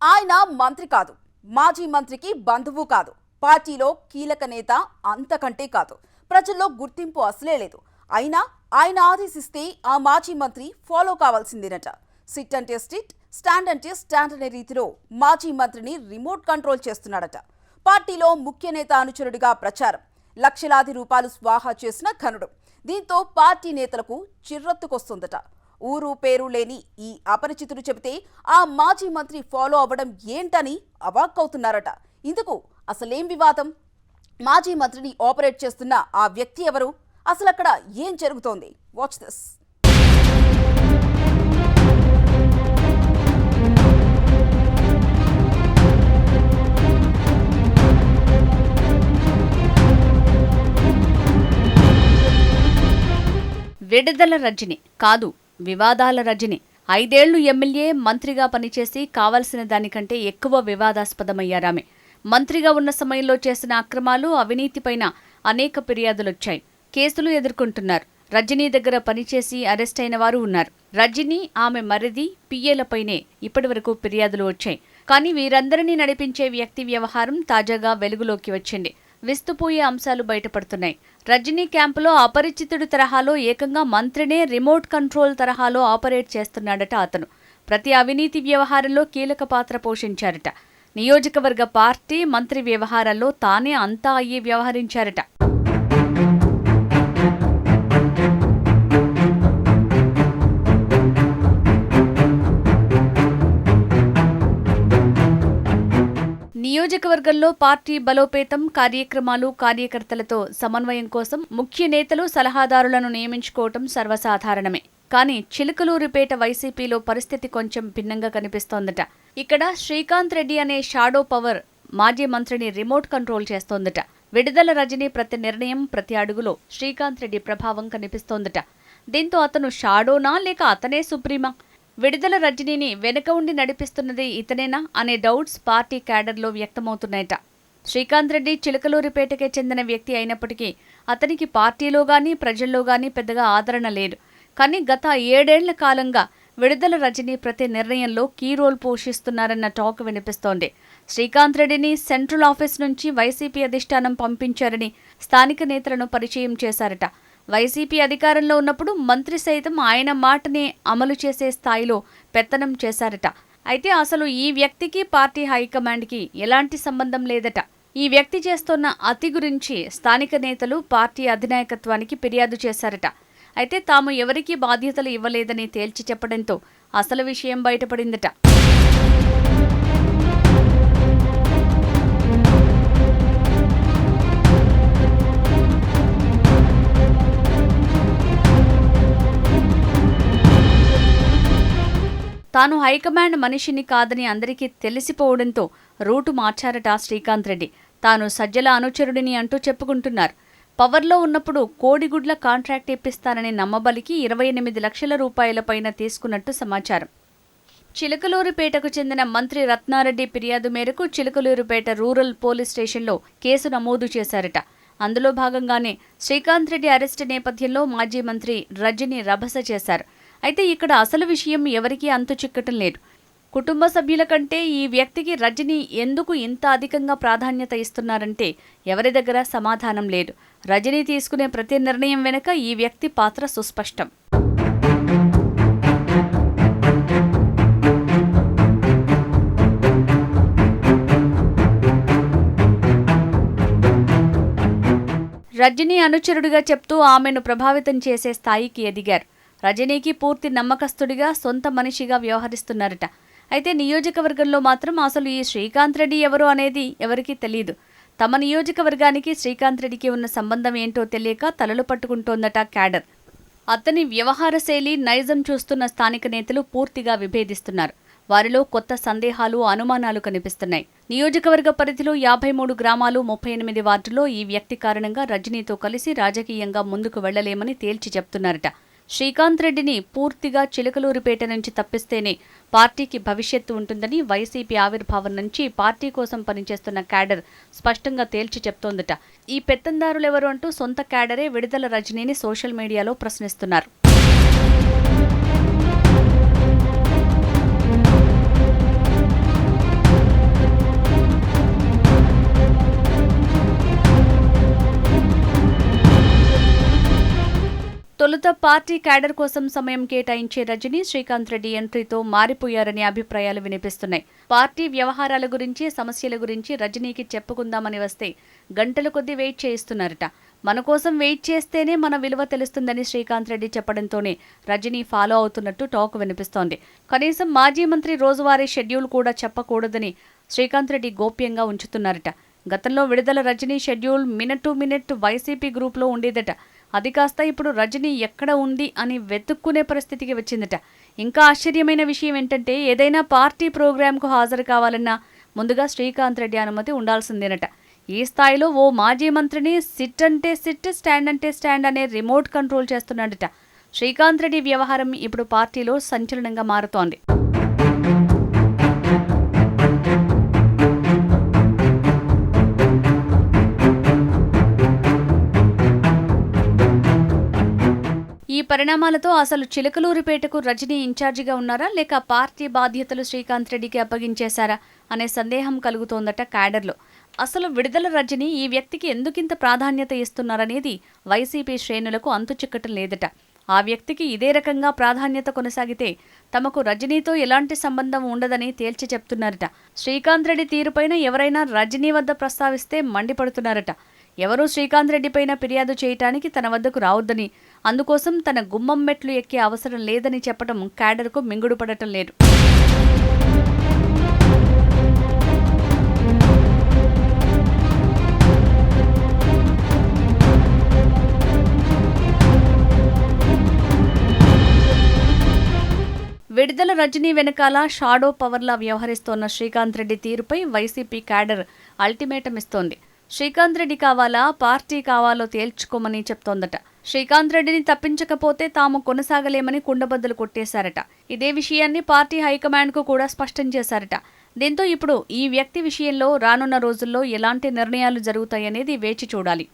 ఆయన మంత్రి కాదు, మాజీ మంత్రికి బంధువు కాదు, పార్టీలో కీలక నేత అంతకంటే కాదు, ప్రజల్లో గుర్తింపు అసలే లేదు. అయినా ఆయన ఆదేశిస్తే ఆ మాజీ మంత్రి ఫాలో కావాల్సిందేనట. సిట్ అంటే సిట్, స్టాండ్ అంటే స్టాండ్ అనే రీతిలో మాజీ మంత్రిని రిమోట్ కంట్రోల్ చేస్తున్నాడట. పార్టీలో ముఖ్య నేత అనుచరుడిగా ప్రచారం, లక్షలాది రూపాయలు స్వాహా చేసిన ఘనుడు. దీంతో పార్టీ నేతలకు చిర్రెత్తుకొస్తుందట. ఊరు పేరు లేని ఈ అపరిచితుడు చెబితే ఆ మాజీ మంత్రి ఫాలో అవ్వడం ఏంటని అవాక్కవుతున్నారట. ఇందుకు అసలేం వివాదం? మాజీ మంత్రిని ఆపరేట్ చేస్తున్న ఆ వ్యక్తి ఎవరు? అసలు అక్కడ ఏం జరుగుతోంది? Watch this. విడుదల రజని కాదు, వివాదాల రజని. 5 ఏళ్లు ఎమ్మెల్యే, మంత్రిగా పనిచేసి కావలసిన దానికంటే ఎక్కువ వివాదాస్పదమయ్యారామె. మంత్రిగా ఉన్న సమయంలో చేసిన అక్రమాలు, అవినీతిపైన అనేక ఫిర్యాదులొచ్చాయి. కేసులు ఎదుర్కొంటున్నారు. రజనీ దగ్గర పనిచేసి అరెస్ట్ అయిన వారు ఉన్నారు. రజనీ, ఆమె మరిది, పిఏలపైనే ఇప్పటివరకు ఫిర్యాదులు వచ్చాయి. కానీ వీరందరినీ నడిపించే వ్యక్తి వ్యవహారం తాజాగా వెలుగులోకి వచ్చింది. విస్తుపోయే అంశాలు బయటపడుతున్నాయి. రజనీ క్యాంపులో అపరిచితుడి తరహాలో ఏకంగా మంత్రినే రిమోట్ కంట్రోల్ తరహాలో ఆపరేట్ చేస్తున్నాడట అతను. ప్రతి అవినీతి వ్యవహారంలో కీలక పాత్ర పోషించారట. నియోజకవర్గ పార్టీ, మంత్రి వ్యవహారాల్లో తానే అంతా అయ్యి వ్యవహరించారట. నియోజకవర్గంలో పార్టీ బలోపేతం, కార్యక్రమాలు, కార్యకర్తలతో సమన్వయం కోసం ముఖ్య నేతలు, సలహాదారులను నియమించుకోవటం సర్వసాధారణమే. కానీ చిలుకలూరిపేట వైసీపీలో పరిస్థితి కొంచెం భిన్నంగా కనిపిస్తోందట. ఇక్కడ శ్రీకాంత్ రెడ్డి అనే షాడో పవర్ మాజీ మంత్రిని రిమోట్ కంట్రోల్ చేస్తోందట. విడుదల రజనీ ప్రతి నిర్ణయం, ప్రతి అడుగులో శ్రీకాంత్ రెడ్డి ప్రభావం కనిపిస్తోందట. దీంతో అతను షాడోనా లేక అతనే సుప్రీమా? విడుదల రజనీని వెనుక ఉండి నడిపిస్తున్నది ఇతనేనా అనే డౌట్స్ పార్టీ క్యాడర్లో వ్యక్తమవుతున్నాయట. శ్రీకాంత్ రెడ్డి చిలకలూరిపేటకే చెందిన వ్యక్తి అయినప్పటికీ అతనికి పార్టీలో గానీ, ప్రజల్లో గానీ పెద్దగా ఆదరణ లేదు. కానీ గత 7 ఏళ్ల కాలంగా విడుదల రజనీ ప్రతి నిర్ణయంలో కీ రోల్ పోషిస్తున్నారన్న టాక్ వినిపిస్తోంది. శ్రీకాంత్ రెడ్డిని సెంట్రల్ ఆఫీస్ నుంచి వైసీపీ అధిష్టానం పంపించారని స్థానిక నేతలను పరిచయం చేశారట. వైసీపీ అధికారంలో ఉన్నప్పుడు మంత్రి సైతం ఆయన మాటనే అమలు చేసే స్థాయిలో పెత్తనం చేశారట. అయితే అసలు ఈ వ్యక్తికి పార్టీ హైకమాండ్కి ఎలాంటి సంబంధం లేదట. ఈ వ్యక్తి చేస్తున్న అతి గురించి స్థానిక నేతలు పార్టీ అధినాయకత్వానికి ఫిర్యాదు చేశారట. అయితే తాము ఎవరికీ బాధ్యతలు ఇవ్వలేదని తేల్చి చెప్పడంతో అసలు విషయం బయటపడిందట. తాను హైకమాండ్ మనిషిని కాదని అందరికీ తెలిసిపోవడంతో రూటు మార్చారట శ్రీకాంత్ రెడ్డి. తాను సజ్జల అనుచరుడిని అంటూ చెప్పుకుంటున్నారు. పవర్లో ఉన్నప్పుడు కోడిగుడ్ల కాంట్రాక్ట్ ఇప్పిస్తానని నమ్మబలికి 28 లక్షల రూపాయల పైన తీసుకున్నట్టు సమాచారం. చిలకలూరిపేటకు చెందిన మంత్రి రత్నారెడ్డి ఫిర్యాదు మేరకు చిలకలూరిపేట రూరల్ పోలీస్ స్టేషన్లో కేసు నమోదు చేశారట. అందులో భాగంగానే శ్రీకాంత్ రెడ్డి అరెస్టు నేపథ్యంలో మాజీ మంత్రి రజనీ రభస చేశారు. అయితే ఇక్కడ అసలు విషయం ఎవరికీ అంతు చిక్కటం లేదు. కుటుంబ సభ్యుల కంటే ఈ వ్యక్తికి రజనీ ఎందుకు ఇంత అధికంగా ప్రాధాన్యత ఇస్తున్నారంటే ఎవరి దగ్గర సమాధానం లేదు. రజనీ తీసుకునే ప్రతి నిర్ణయం వెనుక ఈ వ్యక్తి పాత్ర సుస్పష్టం. రజనీ అనుచరుడిగా చెప్తూ ఆమెను ప్రభావితం చేసే స్థాయికి ఎదిగారు. రజనీకి పూర్తి నమ్మకస్తుడిగా, సొంత మనిషిగా వ్యవహరిస్తున్నారట. అయితే నియోజకవర్గంలో మాత్రం అసలు ఈ శ్రీకాంత్ రెడ్డి ఎవరు అనేది ఎవరికీ తెలియదు. తమ నియోజకవర్గానికి శ్రీకాంత్ రెడ్డికి ఉన్న సంబంధం ఏంటో తెలియక తలలు పట్టుకుంటోందట క్యాడర్. అతని వ్యవహార శైలి, నైజం చూస్తున్న స్థానిక నేతలు పూర్తిగా విభేదిస్తున్నారు. వారిలో కొత్త సందేహాలు, అనుమానాలు కనిపిస్తున్నాయి. నియోజకవర్గ పరిధిలో 53 గ్రామాలు, 38 వార్డుల్లో ఈ వ్యక్తి కారణంగా రజనీతో కలిసి రాజకీయంగా ముందుకు వెళ్లలేమని తేల్చి చెప్తున్నారట. శ్రీకాంత్ రెడ్డిని పూర్తిగా చిలకలూరిపేట నుంచి తప్పిస్తేనే పార్టీకి భవిష్యత్తు ఉంటుందని వైసీపీ ఆవిర్భావం నుంచి పార్టీ కోసం పనిచేస్తున్న క్యాడర్ స్పష్టంగా తేల్చి చెప్తోందట. ఈ పెత్తందారులెవరు అంటూ సొంత క్యాడరే విడుదల రజనీని సోషల్ మీడియాలో ప్రశ్నిస్తున్నారు. ప్రస్తుత పార్టీ క్యాడర్ కోసం సమయం కేటాయించే రజనీ శ్రీకాంత్ రెడ్డి ఎంట్రీతో మారిపోయారనే అభిప్రాయాలు వినిపిస్తున్నాయి. పార్టీ వ్యవహారాల గురించి, సమస్యల గురించి రజనీకి చెప్పుకుందామని వస్తే గంటల కొద్దీ వెయిట్ చేయిస్తున్నారట. మన కోసం వెయిట్ చేస్తేనే మన విలువ తెలుస్తుందని శ్రీకాంత్ రెడ్డి చెప్పడంతోనే రజనీ ఫాలో అవుతున్నట్టు టాక్ వినిపిస్తోంది. కనీసం మాజీ మంత్రి రోజువారీ షెడ్యూల్ కూడా చెప్పకూడదని శ్రీకాంత్ రెడ్డి గోప్యంగా ఉంచుతున్నారట. గతంలో Vidadala Rajini schedule minute to minute YCP గ్రూప్లో ఉండేదట. అది కాస్త ఇప్పుడు రజనీ ఎక్కడ ఉంది అని వెతుక్కునే పరిస్థితికి వచ్చిందట. ఇంకా ఆశ్చర్యమైన విషయం ఏంటంటే ఏదైనా పార్టీ ప్రోగ్రాంకు హాజరు కావాలన్నా ముందుగా శ్రీకాంత్ రెడ్డి అనుమతి ఉండాల్సిందేనట. ఈ స్థాయిలో ఓ మాజీ మంత్రిని సిట్ అంటే సిట్, స్టాండ్ అంటే స్టాండ్ అనే రిమోట్ కంట్రోల్ చేస్తున్నాడట. శ్రీకాంత్ రెడ్డి వ్యవహారం ఇప్పుడు పార్టీలో సంచలనంగా మారుతోంది. ఈ పరిణామాలతో అసలు చిలకలూరిపేటకు రజనీ ఇన్ఛార్జిగా ఉన్నారా, లేక పార్టీ బాధ్యతలు శ్రీకాంత్ రెడ్డికి అప్పగించేశారా అనే సందేహం కలుగుతోందట క్యాడర్లో. అసలు విడుదల రజనీ ఈ వ్యక్తికి ఎందుకింత ప్రాధాన్యత ఇస్తున్నారనేది వైసీపీ శ్రేణులకు అంతుచిక్కటం లేదట. ఆ వ్యక్తికి ఇదే రకంగా ప్రాధాన్యత కొనసాగితే తమకు రజనీతో ఎలాంటి సంబంధం ఉండదని తేల్చి చెప్తున్నారట. శ్రీకాంత్ రెడ్డి తీరుపైన ఎవరైనా రజనీ వద్ద ప్రస్తావిస్తే మండిపడుతున్నారట. ఎవరూ శ్రీకాంత్ రెడ్డిపైన ఫిర్యాదు చేయటానికి తన వద్దకు రావద్దని, అందుకోసం తన గుమ్మం మెట్లు ఎక్కే అవసరం లేదని చెప్పడం క్యాడర్కు మింగుడు పడటం లేదు. విడుదల రజనీ వెనకాల షాడో పవర్లా వ్యవహరిస్తోన్న శ్రీకాంత్ రెడ్డి తీరుపై వైసీపీ క్యాడర్ అల్టిమేటం ఇస్తోంది. శ్రీకాంత్ రెడ్డి కావాలా, పార్టీ కావాలో తేల్చుకోమని చెప్తోందట. శ్రీకాంత్ రెడ్డిని తప్పించకపోతే తాము కొనసాగలేమని కుండబద్దలు కొట్టేశారట. ఇదే విషయాన్ని పార్టీ హైకమాండ్కు కూడా స్పష్టం చేశారట. దీంతో ఇప్పుడు ఈ వ్యక్తి విషయంలో రానున్న రోజుల్లో ఎలాంటి నిర్ణయాలు జరుగుతాయనేది వేచి చూడాలి.